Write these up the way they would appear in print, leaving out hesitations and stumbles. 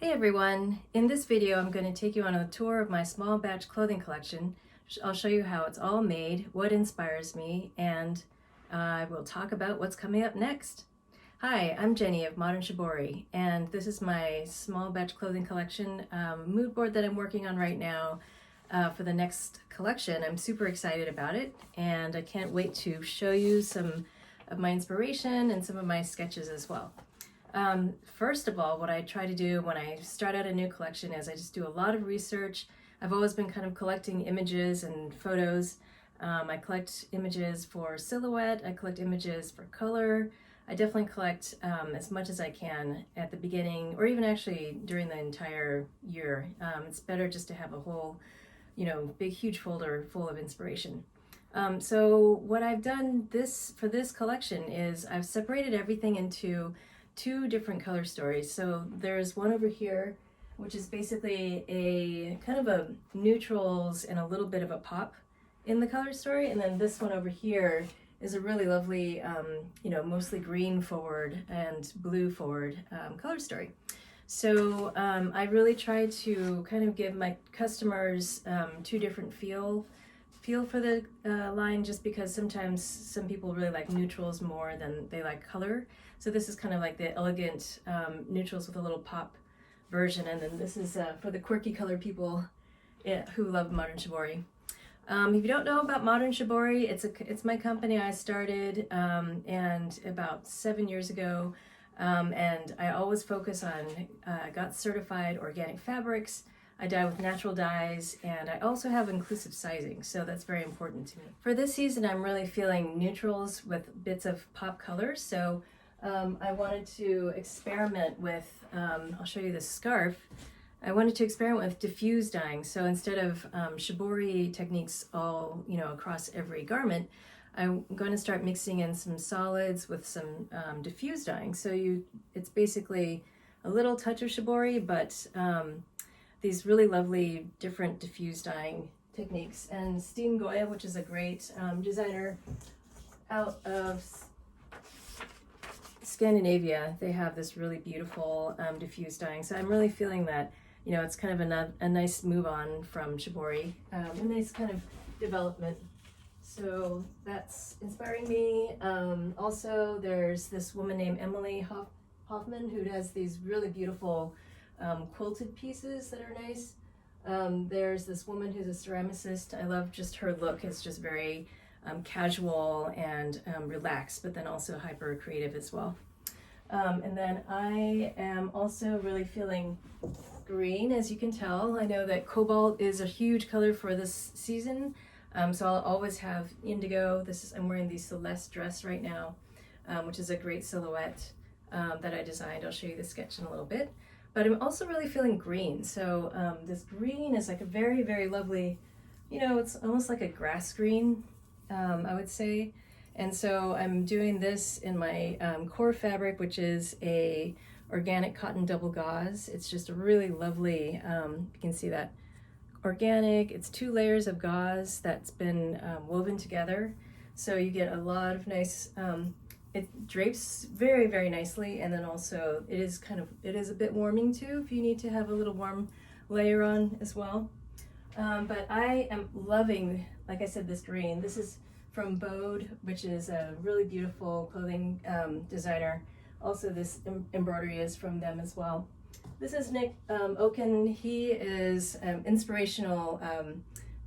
Hey everyone! In this video I'm going to take you on a tour of my small batch clothing collection. I'll show you how it's all made, what inspires me, and I will talk about what's coming up next. Hi, I'm Jenny of Modern Shibori, and this is my small batch clothing collection mood board that I'm working on right now for the next collection. I'm super excited about it, and I can't wait to show you some of my inspiration and some of my sketches as well. First of all, what I try to do when I start out a new collection is I just do a lot of research. I've always been kind of collecting images and photos. I collect images for silhouette, I collect images for color. I definitely collect as much as I can at the beginning, or even actually during the entire year. It's better just to have a whole, big, huge folder full of inspiration. So what I've done for this collection is I've separated everything into two different color stories. So there's one over here, which is basically a kind of a neutrals and a little bit of a pop in the color story. And then this one over here is a really lovely, mostly green forward and blue forward color story. So I really try to kind of give my customers two different feel for the line, just because sometimes some people really like neutrals more than they like color. So this is kind of like the elegant neutrals with a little pop version, and then this is for the quirky color people who love Modern Shibori. If you don't know about Modern Shibori, it's my company. I started and about 7 years ago, and I always focus on got certified organic fabrics. I dye with natural dyes, and I also have inclusive sizing, so that's very important to me. For this season, I'm really feeling neutrals with bits of pop colors, so I wanted to experiment with, I'll show you this scarf. I wanted to experiment with diffuse dyeing, so instead of shibori techniques all, across every garment, I'm going to start mixing in some solids with some diffuse dyeing. So it's basically a little touch of shibori, but these really lovely different diffuse dyeing techniques. And Steen Goya, which is a great designer out of Scandinavia, they have this really beautiful diffuse dyeing. So I'm really feeling that, it's kind of a nice move on from shibori, a nice kind of development. So that's inspiring me. Also, there's this woman named Emily Hoffman who does these really beautiful quilted pieces that are nice. There's this woman who's a ceramicist. I love just her look. It's just very casual and relaxed, but then also hyper creative as well. And then I am also really feeling green, as you can tell. I know that cobalt is a huge color for this season, so I'll always have indigo. I'm wearing the Celeste dress right now, which is a great silhouette that I designed. I'll show you the sketch in a little bit. But I'm also really feeling green. So this green is like a very, very lovely, it's almost like a grass green, I would say. And so I'm doing this in my core fabric, which is a organic cotton double gauze. It's just a really lovely, you can see that, organic. It's 2 layers of gauze that's been woven together. So you get a lot of nice, it drapes very, very nicely, and then also it is a bit warming too if you need to have a little warm layer on as well. But I am loving, like I said, this green. This is from Bode, which is a really beautiful clothing designer. Also, this embroidery is from them as well. This is Nick Oken. He is an inspirational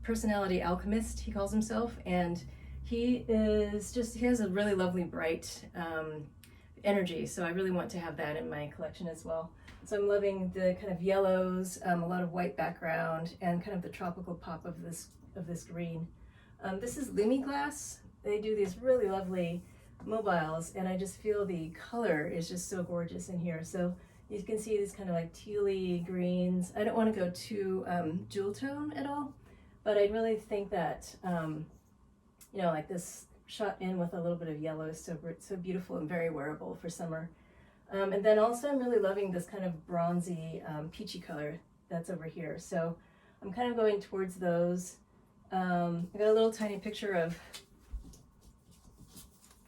personality alchemist, he calls himself, and he has a really lovely bright energy, so I really want to have that in my collection as well. So I'm loving the kind of yellows, a lot of white background, and kind of the tropical pop of this green. This is Lumi Glass. They do these really lovely mobiles, and I just feel the color is just so gorgeous in here. So you can see these kind of like tealy greens. I don't want to go too jewel tone at all, but I really think that like this shot in with a little bit of yellow is so beautiful and very wearable for summer. And then also I'm really loving this kind of bronzy peachy color that's over here. So I'm kind of going towards those. I got a little tiny picture of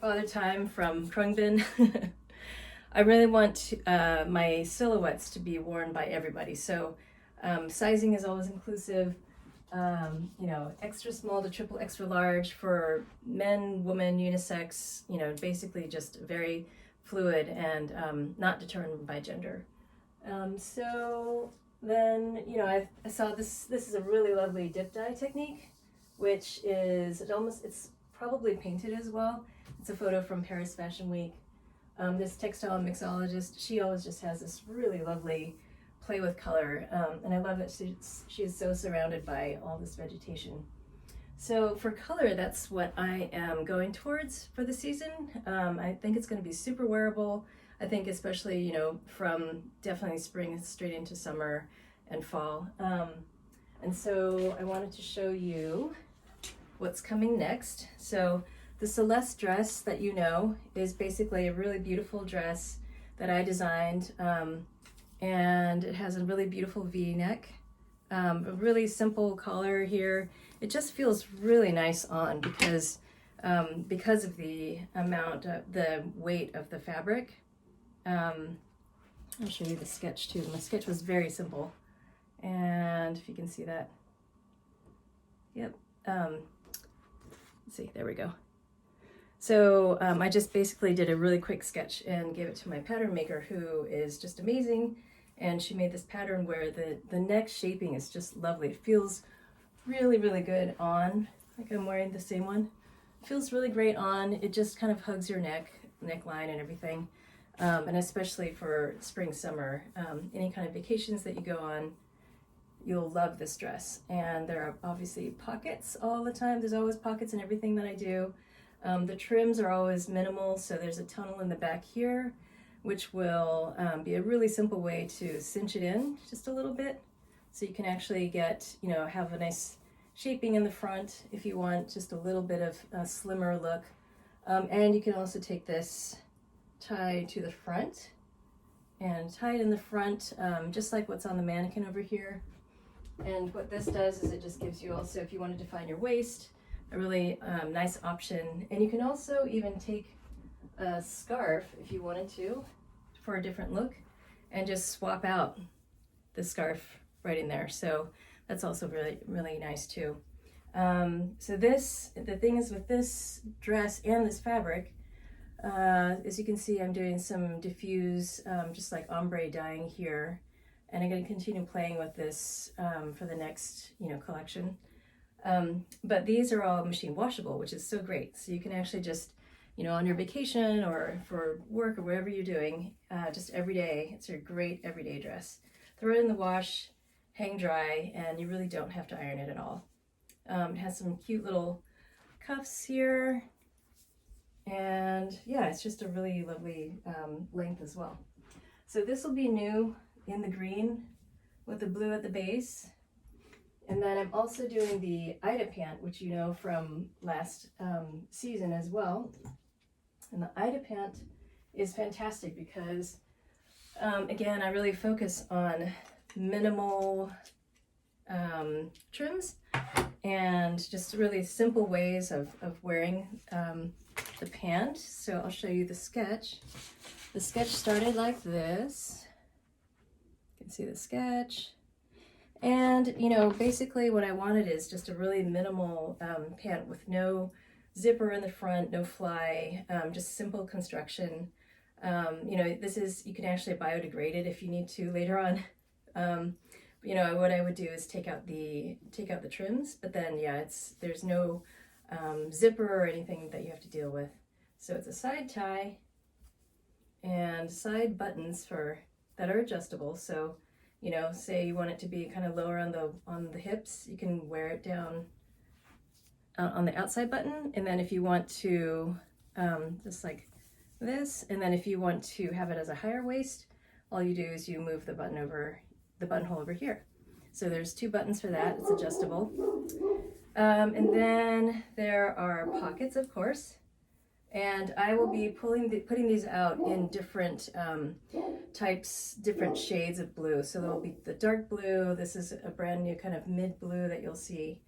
Father Time from Krungbin. I really want my silhouettes to be worn by everybody. So sizing is always inclusive. You know, extra small to triple extra large for men, women, unisex, you know, basically just very fluid and not determined by gender. So then, you know, I saw this is a really lovely dip dye technique, which is, it's probably painted as well. It's a photo from Paris Fashion Week. This textile mixologist, she always just has this really lovely play with color, and I love that she's so surrounded by all this vegetation. So for color, that's what I am going towards for the season. I think it's going to be super wearable. I think especially, you know, from definitely spring straight into summer and fall. And so I wanted to show you what's coming next. So the Celeste dress that you know is basically a really beautiful dress that I designed. And it has a really beautiful V-neck, a really simple collar here. It just feels really nice on because of the amount of the weight of the fabric. I'll show you the sketch too. My sketch was very simple, and if you can see that, yep. Let's see, there we go. So I just basically did a really quick sketch and gave it to my pattern maker, who is just amazing. And she made this pattern where the neck shaping is just lovely. It feels really, really good on, like I'm wearing the same one. It feels really great on. It just kind of hugs your neckline and everything. And especially for spring, summer, any kind of vacations that you go on, you'll love this dress. And there are obviously pockets all the time. There's always pockets in everything that I do. The trims are always minimal, so there's a tunnel in the back here, which will be a really simple way to cinch it in just a little bit. So you can actually get, you know, have a nice shaping in the front if you want just a little bit of a slimmer look. And you can also take this tie to the front and tie it in the front, just like what's on the mannequin over here. And what this does is it just gives you also, if you want to define your waist, a really nice option. And you can also even take a scarf if you wanted to for a different look and just swap out the scarf right in there. So that's also really, really nice too. So the thing is with this dress and this fabric, as you can see, I'm doing some diffuse, just like ombre dyeing here. And I'm going to continue playing with this for the next, you know, collection. But these are all machine washable, which is so great. So you can actually just, you know, on your vacation or for work or whatever you're doing, just every day, it's a great everyday dress. Throw it in the wash, hang dry, and you really don't have to iron it at all. It has some cute little cuffs here. And yeah, it's just a really lovely length as well. So this will be new in the green with the blue at the base. And then I'm also doing the Ida pant, which you know from last season as well. And the Ida pant is fantastic because, again, I really focus on minimal trims and just really simple ways of wearing the pant. So I'll show you the sketch. The sketch started like this. You can see the sketch. And, you know, basically what I wanted is just a really minimal pant with no zipper in the front, no fly, just simple construction. You know, you can actually biodegrade it if you need to later on. You know, what I would do is take out the trims, but then, yeah, there's no zipper or anything that you have to deal with. So it's a side tie and side buttons that are adjustable. So, you know, say you want it to be kind of lower on the hips, you can wear it down on the outside button. And then if you want to, just like this, and then if you want to have it as a higher waist, all you do is you move the buttonhole over here. So there's two buttons for that. It's adjustable. And then there are pockets, of course. And I will be putting these out in different types, different shades of blue. So there'll be the dark blue. This is a brand new kind of mid blue that you'll see.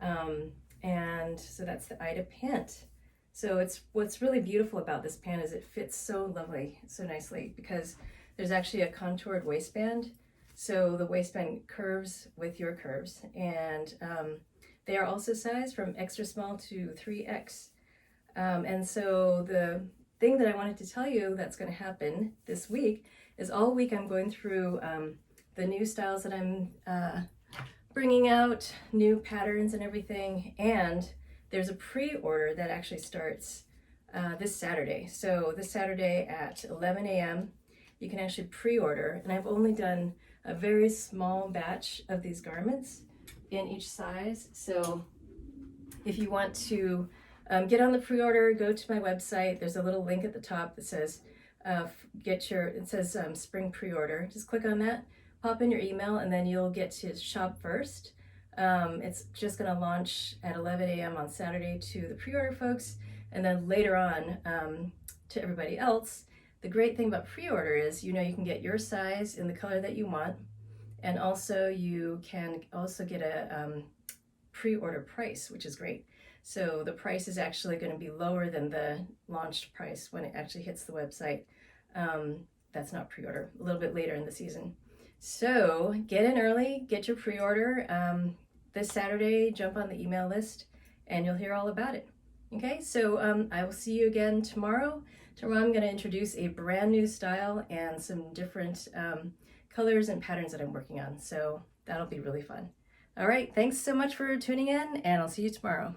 And so that's the Ida pant. So what's really beautiful about this pant is it fits so lovely, so nicely, because there's actually a contoured waistband. So the waistband curves with your curves, and they are also sized from extra small to 3X. And so the thing that I wanted to tell you that's going to happen this week is all week I'm going through the new styles that I'm bringing out, new patterns and everything, and there's a pre-order that actually starts this Saturday. So this Saturday at 11 a.m. you can actually pre-order, and I've only done a very small batch of these garments in each size. So if you want to get on the pre-order, go to my website. There's a little link at the top that says spring pre-order. Just click on that, pop in your email, and then you'll get to shop first. It's just going to launch at 11 a.m. on Saturday to the pre-order folks, and then later on to everybody else. The great thing about pre-order is, you can get your size in the color that you want, and also you can also get a pre-order price, which is great. So the price is actually going to be lower than the launched price when it actually hits the website. That's not pre-order, a little bit later in the season. So get in early, get your pre-order. This Saturday, jump on the email list and you'll hear all about it. Okay, so I will see you again tomorrow. Tomorrow I'm going to introduce a brand new style and some different colors and patterns that I'm working on. So that'll be really fun. All right, thanks so much for tuning in, and I'll see you tomorrow.